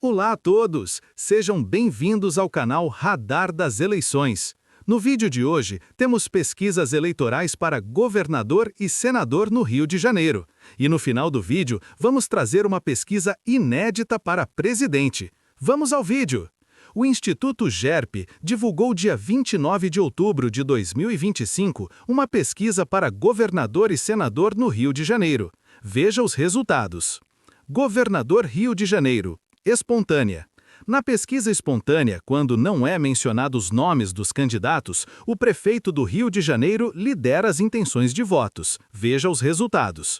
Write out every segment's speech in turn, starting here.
Olá a todos! Sejam bem-vindos ao canal Radar das Eleições. No vídeo de hoje, temos pesquisas eleitorais para governador e senador no Rio de Janeiro. E no final do vídeo, vamos trazer uma pesquisa inédita para presidente. Vamos ao vídeo! O Instituto GERP divulgou dia 29 de outubro de 2025 uma pesquisa para governador e senador no Rio de Janeiro. Veja os resultados. Governador Rio de Janeiro. Espontânea. Na pesquisa espontânea, quando não é mencionado os nomes dos candidatos, o prefeito do Rio de Janeiro lidera as intenções de votos. Veja os resultados.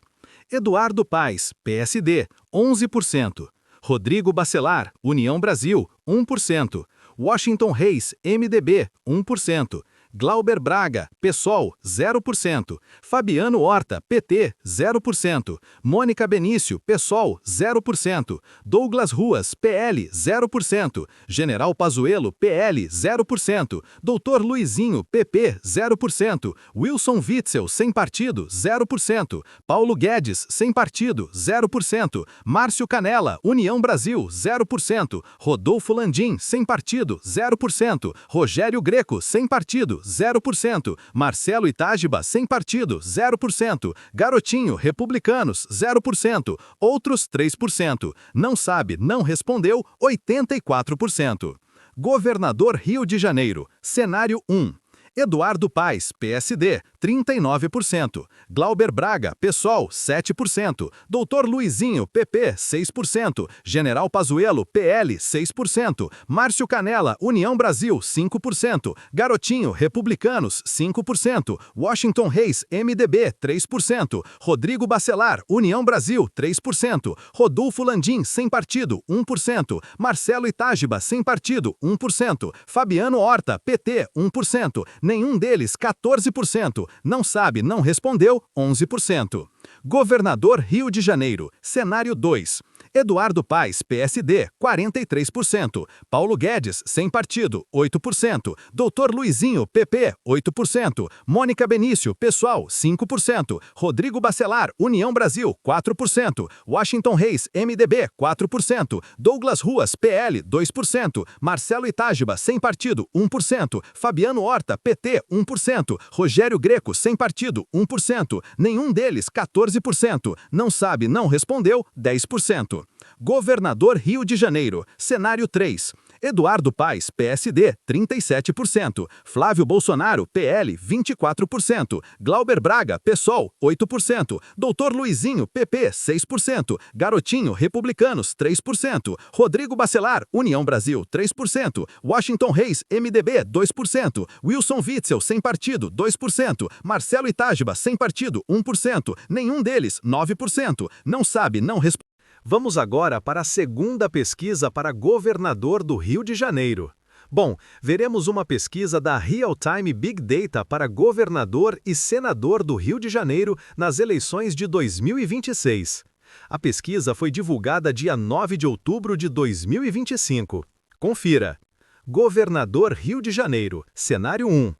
Eduardo Paes, PSD, 11%. Rodrigo Bacelar, União Brasil, 1%. Washington Reis, MDB, 1%. Glauber Braga, PSOL, 0%. Fabiano Horta, PT, 0%. Mônica Benício, PSOL, 0%. Douglas Ruas, PL, 0%. General Pazuello, PL, 0%. Doutor Luizinho, PP, 0%. Wilson Witzel, sem partido, 0%. Paulo Guedes, sem partido, 0%. Márcio Canella, União Brasil, 0%. Rodolfo Landim, sem partido, 0%. Rogério Greco, sem partido, 0%. Marcelo Itágiba, sem partido, 0%. Garotinho, Republicanos, 0%. Outros, 3%. Não sabe, não respondeu, 84%. Governador Rio de Janeiro, cenário 1. Eduardo Paes, PSD, 39%. Glauber Braga, PSOL, 7%. Doutor Luizinho, PP, 6%. General Pazuello, PL, 6%. Márcio Canella, União Brasil, 5%. Garotinho, Republicanos, 5%. Washington Reis, MDB, 3%. Rodrigo Bacelar, União Brasil, 3%. Rodolfo Landim, sem partido, 1%. Marcelo Itágiba, sem partido, 1%. Fabiano Horta, PT, 1%. Nenhum deles, 14%. Não sabe, não respondeu, 11%. Governador Rio de Janeiro, cenário 2. Eduardo Paes, PSD, 43%. Paulo Guedes, sem partido, 8%. Doutor Luizinho, PP, 8%. Mônica Benício, PSOL, 5%. Rodrigo Bacelar, União Brasil, 4%. Washington Reis, MDB, 4%. Douglas Ruas, PL, 2%. Marcelo Itágiba, sem partido, 1%. Fabiano Horta, PT, 1%. Rogério Greco, sem partido, 1%. Nenhum deles, 14%. Não sabe, não respondeu, 10%. Governador Rio de Janeiro, cenário 3. Eduardo Paes, PSD, 37%. Flávio Bolsonaro, PL, 24%. Glauber Braga, PSOL, 8%. Doutor Luizinho, PP, 6%. Garotinho, Republicanos, 3%. Rodrigo Bacelar, União Brasil, 3%. Washington Reis, MDB, 2%. Wilson Witzel, sem partido, 2%. Marcelo Itágiba, sem partido, 1%. Nenhum deles, 9%. Não sabe, não responde. Vamos agora para a segunda pesquisa para governador do Rio de Janeiro. Bom, veremos uma pesquisa da Real Time Big Data para governador e senador do Rio de Janeiro nas eleições de 2026. A pesquisa foi divulgada dia 9 de outubro de 2025. Confira. Governador Rio de Janeiro, cenário 1.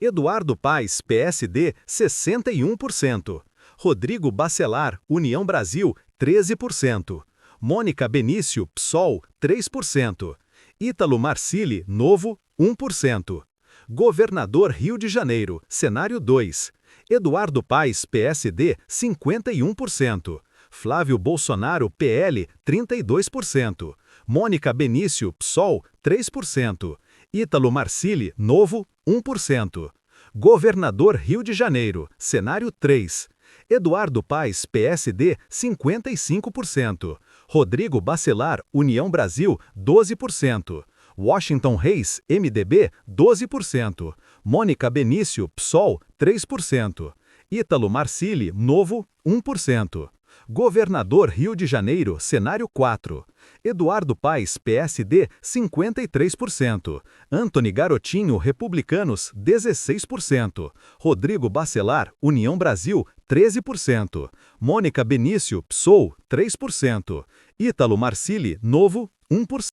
Eduardo Paes, PSD, 61%. Rodrigo Bacelar, União Brasil, 13%. Mônica Benício, PSOL, 3%. Ítalo Marcilli, Novo, 1%. Governador Rio de Janeiro, cenário 2. Eduardo Paes, PSD, 51%. Flávio Bolsonaro, PL, 32%. Mônica Benício, PSOL, 3%. Ítalo Marcilli, Novo, 1%. Governador Rio de Janeiro, cenário 3. Eduardo Paes, PSD, 55%. Rodrigo Bacelar, União Brasil, 12%. Washington Reis, MDB, 12%. Mônica Benício, PSOL, 3%. Ítalo Marcilli, Novo, 1%. Governador Rio de Janeiro, cenário 4. Eduardo Paes, PSD, 53%. Antony Garotinho, Republicanos, 16%. Rodrigo Bacelar, União Brasil, 13%. Mônica Benício, PSOL, 3%. Ítalo Marcilli, Novo, 1%.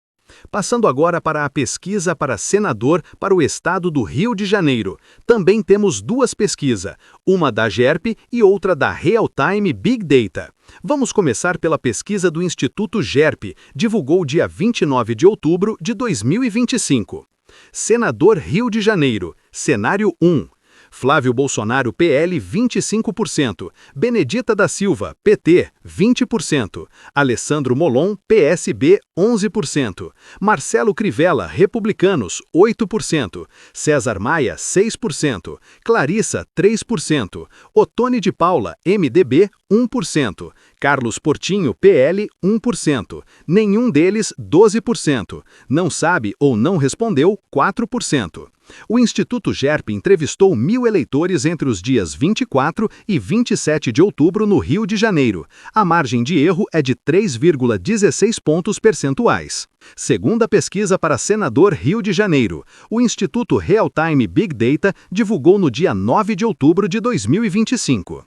Passando agora para a pesquisa para senador para o estado do Rio de Janeiro. Também temos duas pesquisas, uma da GERP e outra da Real Time Big Data. Vamos começar pela pesquisa do Instituto GERP, divulgou dia 29 de outubro de 2025. Senador Rio de Janeiro, cenário 1. Flávio Bolsonaro, PL, 25%. Benedita da Silva, PT, 20%. Alessandro Molon, PSB, 11%. Marcelo Crivella, Republicanos, 8%. César Maia, 6%. Clarissa, 3%. Ottoni de Paula, MDB, 1%. Carlos Portinho, PL, 1%. Nenhum deles, 12%. Não sabe ou não respondeu, 4%. O Instituto GERP entrevistou 1.000 eleitores entre os dias 24 e 27 de outubro no Rio de Janeiro. A margem de erro é de 3,16 pontos percentuais. Segunda pesquisa para senador Rio de Janeiro, o Instituto Real Time Big Data divulgou no dia 9 de outubro de 2025.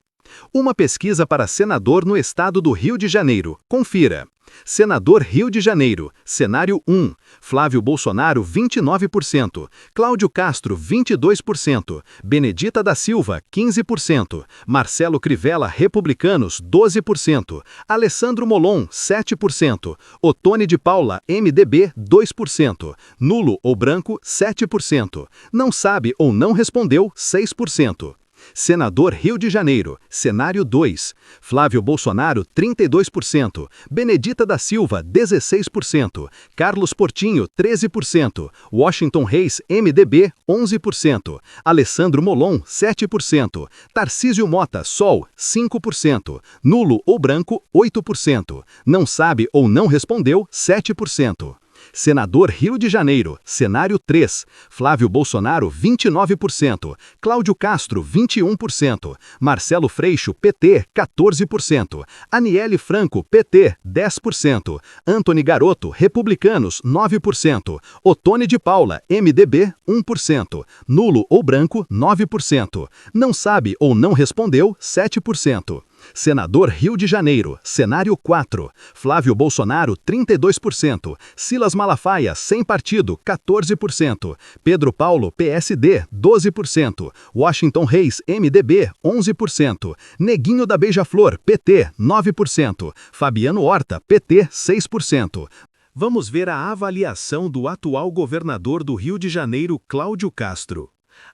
Uma pesquisa para senador no estado do Rio de Janeiro. Confira. Senador Rio de Janeiro, cenário 1. Flávio Bolsonaro, 29%. Cláudio Castro, 22%. Benedita da Silva, 15%. Marcelo Crivella, Republicanos, 12%. Alessandro Molon, 7%. Ottoni de Paula, MDB, 2%. Nulo ou branco, 7%. Não sabe ou não respondeu, 6%. Senador Rio de Janeiro, cenário 2. Flávio Bolsonaro, 32%. Benedita da Silva, 16%. Carlos Portinho, 13%. Washington Reis, MDB, 11%. Alessandro Molon, 7%. Tarcísio Mota, Sol, 5%. Nulo ou branco, 8%. Não sabe ou não respondeu, 7%. Senador Rio de Janeiro, cenário 3. Flávio Bolsonaro, 29%. Cláudio Castro, 21%. Marcelo Freixo, PT, 14%. Aniele Franco, PT, 10%. Antony Garoto, Republicanos, 9%. Ottoni de Paula, MDB, 1%. Nulo ou branco, 9%. Não sabe ou não respondeu, 7%. Senador Rio de Janeiro, cenário 4. Flávio Bolsonaro, 32%. Silas Malafaia, sem partido, 14%. Pedro Paulo, PSD, 12%. Washington Reis, MDB, 11%. Neguinho da Beija-Flor, PT, 9%. Fabiano Horta, PT, 6%. Vamos ver a avaliação do atual governador do Rio de Janeiro, Cláudio Castro.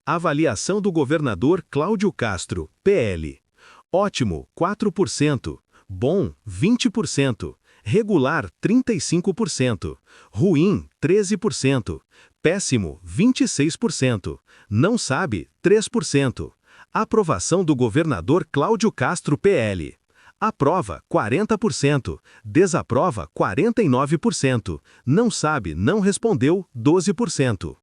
Avaliação do governador Cláudio Castro, PL. Ótimo, 4%. Bom, 20%. Regular, 35%. Ruim, 13%. Péssimo, 26%. Não sabe, 3%. Aprovação do governador Cláudio Castro, PL. Aprova, 40%. Desaprova, 49%. Não sabe, não respondeu, 12%.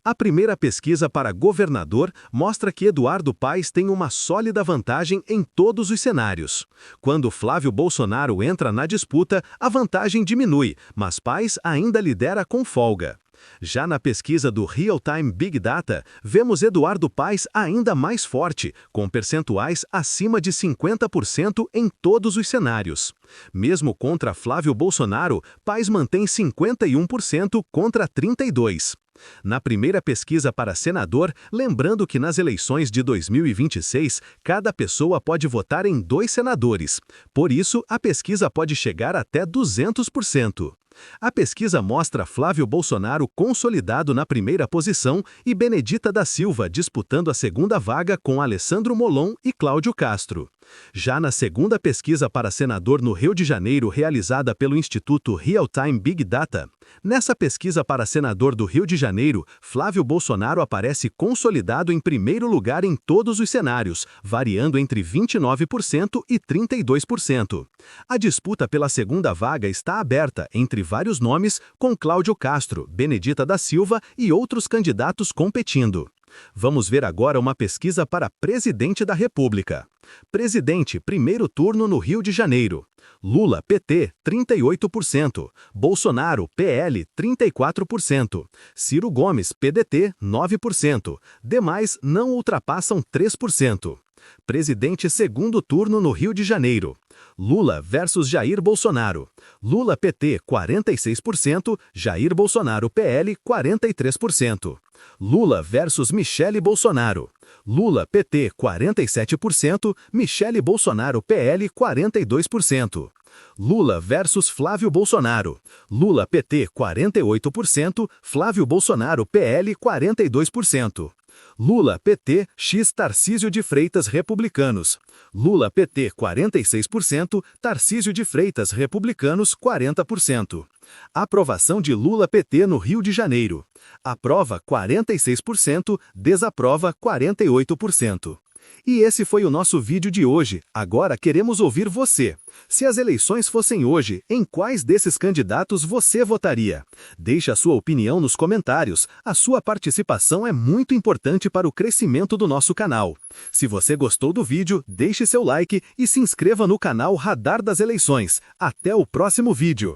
A primeira pesquisa para governador mostra que Eduardo Paes tem uma sólida vantagem em todos os cenários. Quando Flávio Bolsonaro entra na disputa, a vantagem diminui, mas Paes ainda lidera com folga. Já na pesquisa do Real Time Big Data, vemos Eduardo Paes ainda mais forte, com percentuais acima de 50% em todos os cenários. Mesmo contra Flávio Bolsonaro, Paes mantém 51% contra 32%. Na primeira pesquisa para senador, lembrando que nas eleições de 2026, cada pessoa pode votar em 2 senadores. Por isso, a pesquisa pode chegar até 200%. A pesquisa mostra Flávio Bolsonaro consolidado na primeira posição e Benedita da Silva disputando a segunda vaga com Alessandro Molon e Cláudio Castro. Já na segunda pesquisa para senador no Rio de Janeiro realizada pelo Instituto Real Time Big Data, nessa pesquisa para senador do Rio de Janeiro, Flávio Bolsonaro aparece consolidado em primeiro lugar em todos os cenários, variando entre 29% e 32%. A disputa pela segunda vaga está aberta entre vários nomes, com Cláudio Castro, Benedita da Silva e outros candidatos competindo. Vamos ver agora uma pesquisa para presidente da República. Presidente, primeiro turno no Rio de Janeiro. Lula, PT, 38%. Bolsonaro, PL, 34%. Ciro Gomes, PDT, 9%. Demais não ultrapassam 3%. Presidente segundo turno no Rio de Janeiro. Lula versus Jair Bolsonaro. Lula PT 46%, Jair Bolsonaro PL 43%. Lula versus Michele Bolsonaro. Lula PT 47%, Michele Bolsonaro PL 42%. Lula versus Flávio Bolsonaro. Lula PT 48%, Flávio Bolsonaro PL 42%. Lula PT x Tarcísio de Freitas Republicanos. Lula PT 46%, Tarcísio de Freitas Republicanos 40%. Aprovação de Lula PT no Rio de Janeiro. Aprova 46%, desaprova 48%. E esse foi o nosso vídeo de hoje. Agora queremos ouvir você. Se as eleições fossem hoje, em quais desses candidatos você votaria? Deixe a sua opinião nos comentários. A sua participação é muito importante para o crescimento do nosso canal. Se você gostou do vídeo, deixe seu like e se inscreva no canal Radar das Eleições. Até o próximo vídeo.